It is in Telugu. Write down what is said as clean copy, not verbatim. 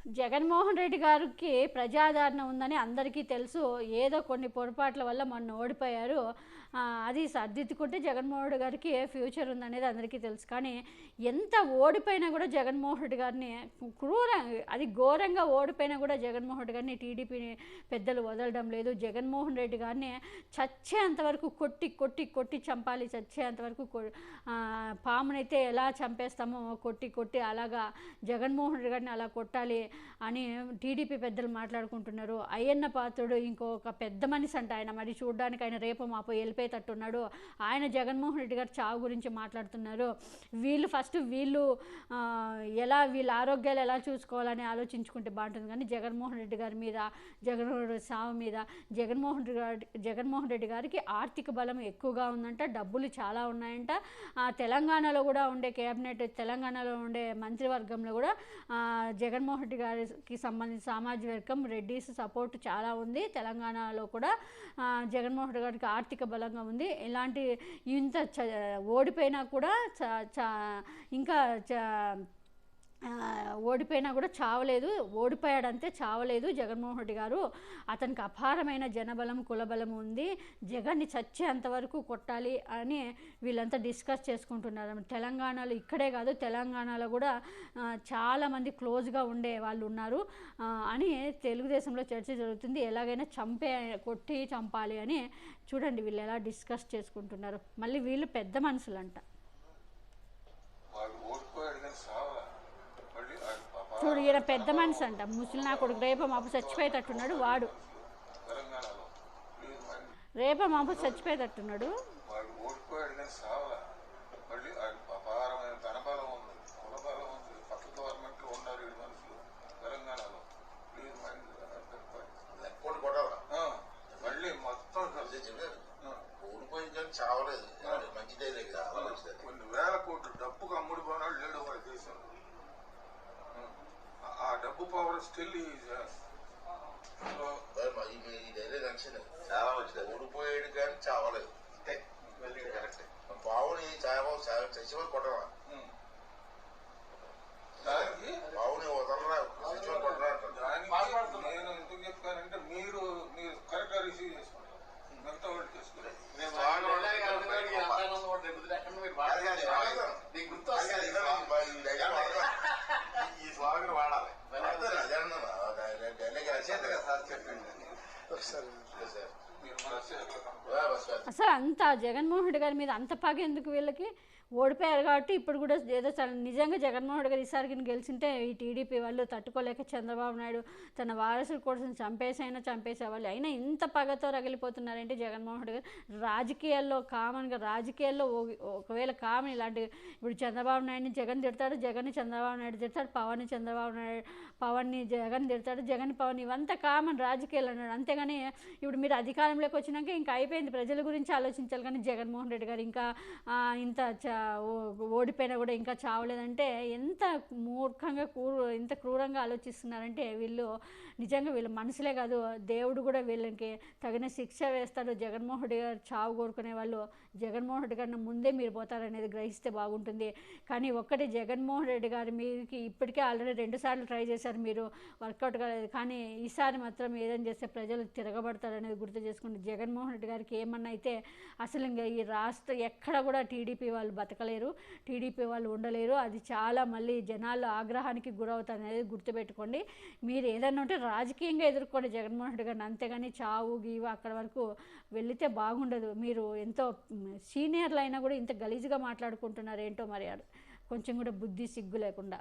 జగన్మోహన్ రెడ్డి గారికి ప్రజాదరణ ఉందని అందరికీ తెలుసు. ఏదో కొన్ని పొరపాట్ల వల్ల మొన్న ఓడిపోయారు. అది సర్దిద్దుకుంటే జగన్మోహన్ రెడ్డి గారికి ఫ్యూచర్ ఉందనేది అందరికీ తెలుసు. కానీ ఎంత ఓడిపోయినా కూడా జగన్మోహన్ రెడ్డి గారిని అది ఘోరంగా ఓడిపోయినా కూడా జగన్మోహన్ రెడ్డి గారిని టీడీపీ పెద్దలు వదలడం లేదు. జగన్మోహన్ రెడ్డి గారిని చచ్చేంతవరకు కొట్టి కొట్టి కొట్టి చంపాలి. చచ్చేంతవరకు పామునైతే ఎలా చంపేస్తామో కొట్టి కొట్టి అలాగా జగన్మోహన్ రెడ్డి గారిని అలా కొట్టాలి అని టీడీపీ పెద్దలు మాట్లాడుకుంటున్నారు. అయ్యన్న పాత్రుడు ఇంకొక పెద్ద మనిషి అంట ఆయన. మరి చూడడానికి ఆయన రేపు మాపో వెళ్ళిపోయేటట్టున్నాడు. ఆయన జగన్మోహన్ రెడ్డి గారు చావు గురించి మాట్లాడుతున్నారు. వీళ్ళు వీళ్ళ ఆరోగ్యాలు ఎలా చూసుకోవాలని ఆలోచించుకుంటే బాగుంటుంది. కానీ జగన్మోహన్ రెడ్డి గారి మీద, జగన్మోహన్ రెడ్డి సావు మీద జగన్మోహన్ రెడ్డి గారికి ఆర్థిక బలం ఎక్కువగా ఉందంట. డబ్బులు చాలా ఉన్నాయంట. తెలంగాణలో కూడా ఉండే కేబినెట్, తెలంగాణలో ఉండే మంత్రివర్గంలో కూడా జగన్మోహన్ రెడ్డి గారికి సంబంధించిన సామాజిక వర్గం రెడ్డిస్ సపోర్ట్ చాలా ఉంది. తెలంగాణలో కూడా జగన్మోహన్ రెడ్డి గారికి ఆర్థిక బలంగా ఉంది. ఇలాంటి ఇంత ఓడిపోయినా కూడా ఇంకా ఓడిపోయినా కూడా చావలేదు. ఓడిపోయాడంతే, చావలేదు జగన్మోహన్ రెడ్డి గారు. అతనికి అపారమైన జనబలం, కులబలం ఉంది. జగన్ని చచ్చేంతవరకు కొట్టాలి అని వీళ్ళంతా డిస్కస్ చేసుకుంటున్నారు. తెలంగాణలో ఇక్కడే కాదు, తెలంగాణలో కూడా చాలామంది క్లోజ్గా ఉండే వాళ్ళు ఉన్నారు అని తెలుగుదేశంలో చర్చ జరుగుతుంది. ఎలాగైనా కొట్టి చంపాలి అని. చూడండి వీళ్ళు ఎలా డిస్కస్ చేసుకుంటున్నారు. మళ్ళీ వీళ్ళు పెద్ద మనుషులంట. చూడు ఈయన పెద్ద మనిషి అంట. ముసలి నా కొడుకు రేప మాపు చచ్చిపోయేటట్టున్నాడు. వాడు రేప మాపు చచ్చిపోయేటట్టున్నాడు. చావలేదు, మంచిదే కదా. కొన్ని వేల కోట్లు డబ్బుకు అమ్ముడు పోనాడు లేడు వాడి దేశంలో. ఆ డబ్బు పవర్ స్టిల్ చాలా మంచిది. ఓడిపోయాడు కానీ చావలేదు. బావుని చచ్చిపోయి కొట్టరా, బావుని వదలరా, చచ్చిపోయి కొట్టరా. నేను ఎందుకు చెప్తానంటే మీరు కరెక్ట్గా రిసీవ్ చేసుకుంటారు. మిగతా వాళ్ళు చేసుకున్నారు. అసలు అంత జగన్మోహన్ రెడ్డి గారి మీద అంత పగ ఎందుకు వీళ్ళకి? ఓడిపోయారు కాబట్టి ఇప్పుడు కూడా ఏదో నిజంగా జగన్మోహన్ రెడ్డి గారు ఈసారికి గెలిచింటే ఈ టీడీపీ వాళ్ళు తట్టుకోలేక చంద్రబాబు నాయుడు తన వారసుల కోసం చంపేసేవాళ్ళు. అయినా ఇంత పగతో రగిలిపోతున్నారంటే జగన్మోహన్ రెడ్డి గారు రాజకీయాల్లో రాజకీయాల్లో ఒకవేళ కామన్ ఇలాంటి ఇప్పుడు చంద్రబాబు నాయుడిని జగన్ తిడతాడు, జగన్ని చంద్రబాబు నాయుడు తిడతాడు, పవన్ని జగన్ తిడతాడు, జగన్ పవన్, ఇవంతా కామన్ రాజకీయాలు అన్నాడు. అంతేగాని ఇప్పుడు మీరు అధికారంలోకి వచ్చినాక ఇంకా అయిపోయింది, ప్రజల గురించి ఆలోచించాలి. కానీ జగన్మోహన్ రెడ్డి గారు ఇంకా ఇంత ఓడిపోయినా కూడా ఇంకా చావలేదంటే ఎంత మూర్ఖంగా ఇంత క్రూరంగా ఆలోచిస్తున్నారంటే వీళ్ళు నిజంగా వీళ్ళు మనుషులే కాదు, దేవుడు కూడా వీళ్ళకి తగిన శిక్ష వేస్తాడు. జగన్మోహన్ రెడ్డి గారు చావు కోరుకునే వాళ్ళు జగన్మోహన్ రెడ్డి గారిని ముందే మీరు పోతారనేది గ్రహిస్తే బాగుంటుంది. కానీ ఒక్కటి జగన్మోహన్ రెడ్డి గారు మీకు ఇప్పటికే ఆల్రెడీ 2 సార్లు ట్రై చేశారు, మీరు వర్కౌట్ కాలేదు. కానీ ఈసారి మాత్రం ఏదైనా చేస్తే ప్రజలు తిరగబడతారనేది గుర్తు చేసుకుంటే జగన్మోహన్ రెడ్డి గారికి ఏమన్నా అయితే అసలు ఇంకా ఈ ఎక్కడ కూడా టీడీపీ వాళ్ళు బతకలేరు, టీడీపీ వాళ్ళు ఉండలేరు. అది చాలా మళ్ళీ జనాల్లో ఆగ్రహానికి గురవుతారు అనేది గుర్తుపెట్టుకోండి. మీరు ఏదైనా ఉంటే రాజకీయంగా ఎదుర్కోండి జగన్మోహన్ రెడ్డి గారిని, అంతేగాని చావు గీవు అక్కడ వరకు వెళితే బాగుండదు. మీరు ఎంతో సీనియర్లు అయినా కూడా ఇంత గలీజ్గా మాట్లాడుకుంటున్నారు ఏంటో మరి, కొంచెం కూడా బుద్ధి సిగ్గు లేకుండా.